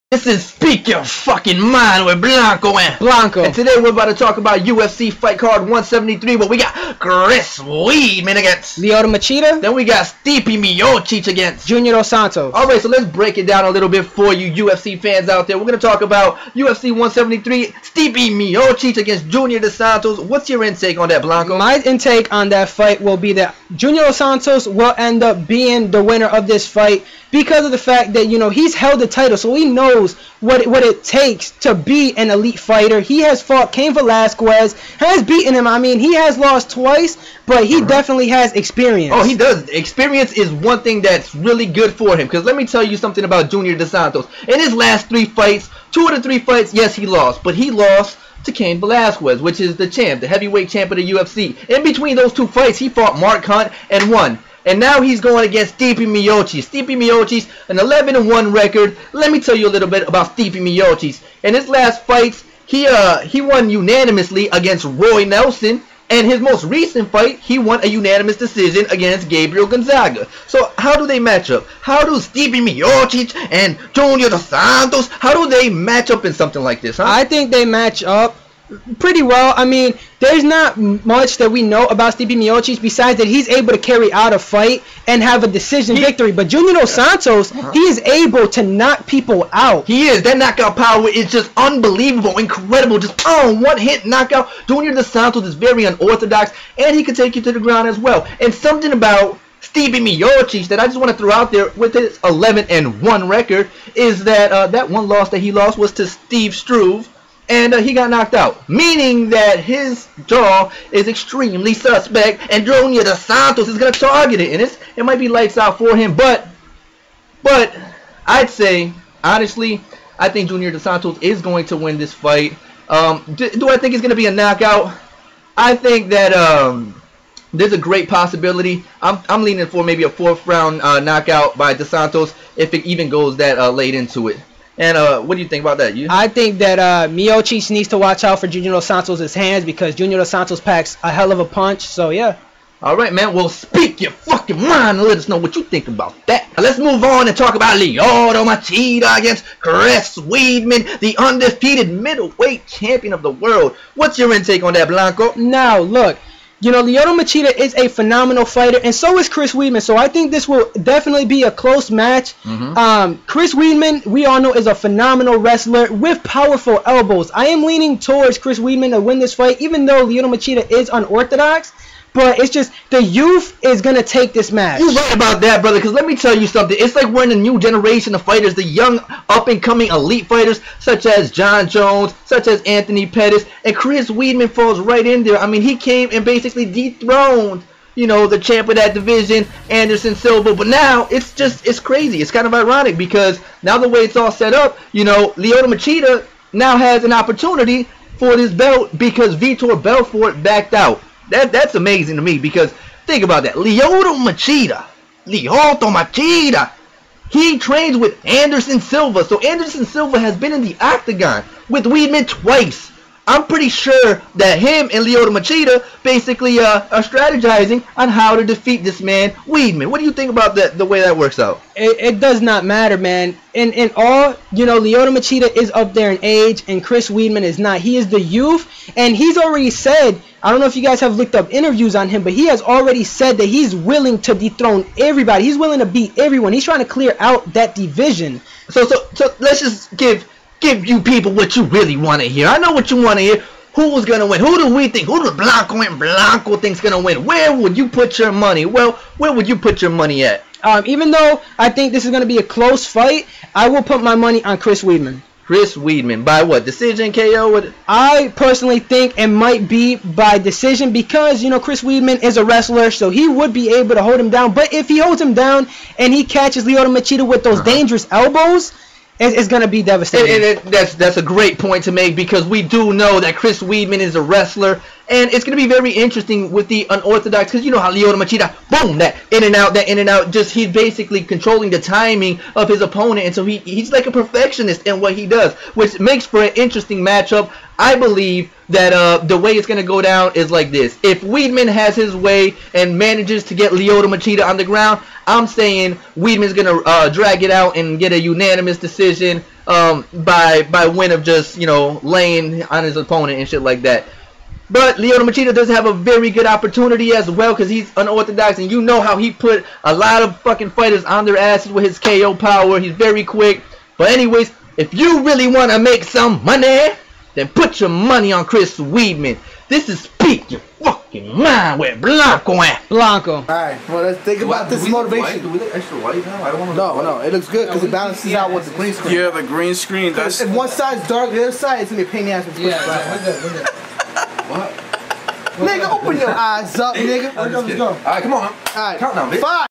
This is Speak Your Fucking Mind with Blanco and Blanco. And today we're about to talk about UFC fight card 173, where we got Chris Weidman against Lyoto Machida. Then we got Stipe Miocic against Junior Dos Santos. Alright, so let's break it down a little bit for you UFC fans out there. We're going to talk about UFC 173, Stipe Miocic against Junior Dos Santos. What's your intake on that, Blanco? My intake on that fight will be that Junior Dos Santos will end up being the winner of this fight because of the fact that, you know, he's held the title, so he knows what it takes to be an elite fighter. He has fought Cain Velasquez, has beaten him. I mean, he has lost twice, but he definitely has experience. Oh, he does. Experience is one thing that's really good for him, because let me tell you something about Junior Dos Santos. In his last 3 fights, 2 of the 3 fights, yes, he lost, but he lost to Cain Velasquez, which is the champ, the heavyweight champ of the UFC. In between those 2 fights, he fought Mark Hunt and won. And now he's going against Stipe Miocic. Stipe Miocic, an 11-1 record. Let me tell you a little bit about Stipe Miocic. In his last fights, he won unanimously against Roy Nelson. And his most recent fight, he won a unanimous decision against Gabriel Gonzaga. So how do they match up? How do Stipe Miocic and Junior Dos Santos, how do they match up in something like this, huh? I think they match up pretty well. I mean, there's not much that we know about Stipe Miocic besides that he's able to carry out a fight and have a decision victory. But Junior Dos Santos, he is able to knock people out. He is. That knockout power is just unbelievable, incredible. Just one-hit knockout. Junior Dos Santos is very unorthodox, and he can take you to the ground as well. And something about Stipe Miocic that I just want to throw out there with his 11-1 record is that that one loss that he lost was to Steve Struve. And he got knocked out, meaning that his jaw is extremely suspect, and Junior Dos Santos is going to target it, and it might be lights out for him, but I'd say, honestly, I think Junior Dos Santos is going to win this fight. Do I think it's going to be a knockout? I think that there's a great possibility. I'm leaning for maybe a 4th round knockout by Dos Santos if it even goes that late into it. And what do you think about that? I think that Miocic needs to watch out for Junior Dos Santos' hands because Junior Dos Santos packs a hell of a punch. So, yeah. Alright, man. Well, speak your fucking mind and let us know what you think about that. Now, let's move on and talk about Lyoto Machida against Chris Weidman, the undefeated middleweight champion of the world. What's your intake on that, Blanco? Now, look. You know, Lyoto Machida is a phenomenal fighter, and so is Chris Weidman. So I think this will definitely be a close match. Chris Weidman, we all know, is a phenomenal wrestler with powerful elbows. I am leaning towards Chris Weidman to win this fight, even though Lyoto Machida is unorthodox. But it's just the youth is going to take this match. You're right about that, brother, because let me tell you something. It's like we're in a new generation of fighters, the young, up-and-coming elite fighters, such as John Jones, such as Anthony Pettis, and Chris Weidman falls right in there. I mean, he came and basically dethroned, you know, the champ of that division, Anderson Silva. But now, it's crazy. It's kind of ironic because now the way it's all set up, you know, Lyoto Machida now has an opportunity for this belt because Vitor Belfort backed out. That's amazing to me because think about that. Lyoto Machida, he trains with Anderson Silva. So Anderson Silva has been in the octagon with Weidman twice. I'm pretty sure that him and Lyoto Machida basically are strategizing on how to defeat this man, Weidman. What do you think about that, the way that works out? It does not matter, man. In all, you know, Lyoto Machida is up there in age, and Chris Weidman is not. He is the youth, and he's already said, I don't know if you guys have looked up interviews on him, but he has already said that he's willing to dethrone everybody. He's willing to beat everyone. He's trying to clear out that division. So let's just give you people what you really want to hear. I know what you want to hear. Who's going to win? Who do we think? Who do Blanco and Blanco think's going to win? Where would you put your money? Well, where would you put your money at? Even though I think this is going to be a close fight, I will put my money on Chris Weidman. Chris Weidman. By what? Decision, KO? I personally think it might be by decision because, you know, Chris Weidman is a wrestler, so he would be able to hold him down. But if he holds him down and he catches Lyoto Machida with those dangerous elbows, it's going to be devastating. And that's a great point to make because we do know that Chris Weidman is a wrestler. And it's going to be very interesting with the unorthodox because you know how Lyoto Machida, boom, that in and out, just he's basically controlling the timing of his opponent. And so he's like a perfectionist in what he does, which makes for an interesting matchup. I believe that the way it's going to go down is like this. If Weidman has his way and manages to get Lyoto Machida on the ground, I'm saying Weidman's going to drag it out and get a unanimous decision by win of just, you know, laying on his opponent and shit like that. But Lyoto Machida does have a very good opportunity as well because he's unorthodox, and you know how he put a lot of fucking fighters on their asses with his KO power. He's very quick. But anyways, if you really want to make some money, then put your money on Chris Weidman. This is Speak Your Fucking Mind with Blanco. Alright, well, let's think about this motivation. Do we look extra white now? I don't want to. No, it looks good because it balances out with the green screen. Yeah, the green screen. That's if one side's dark, the other side, it's gonna be a pain in the ass. We're good. What? Nigga, open your eyes up, nigga. Alright, come on. Alright, count now, bitch. 5.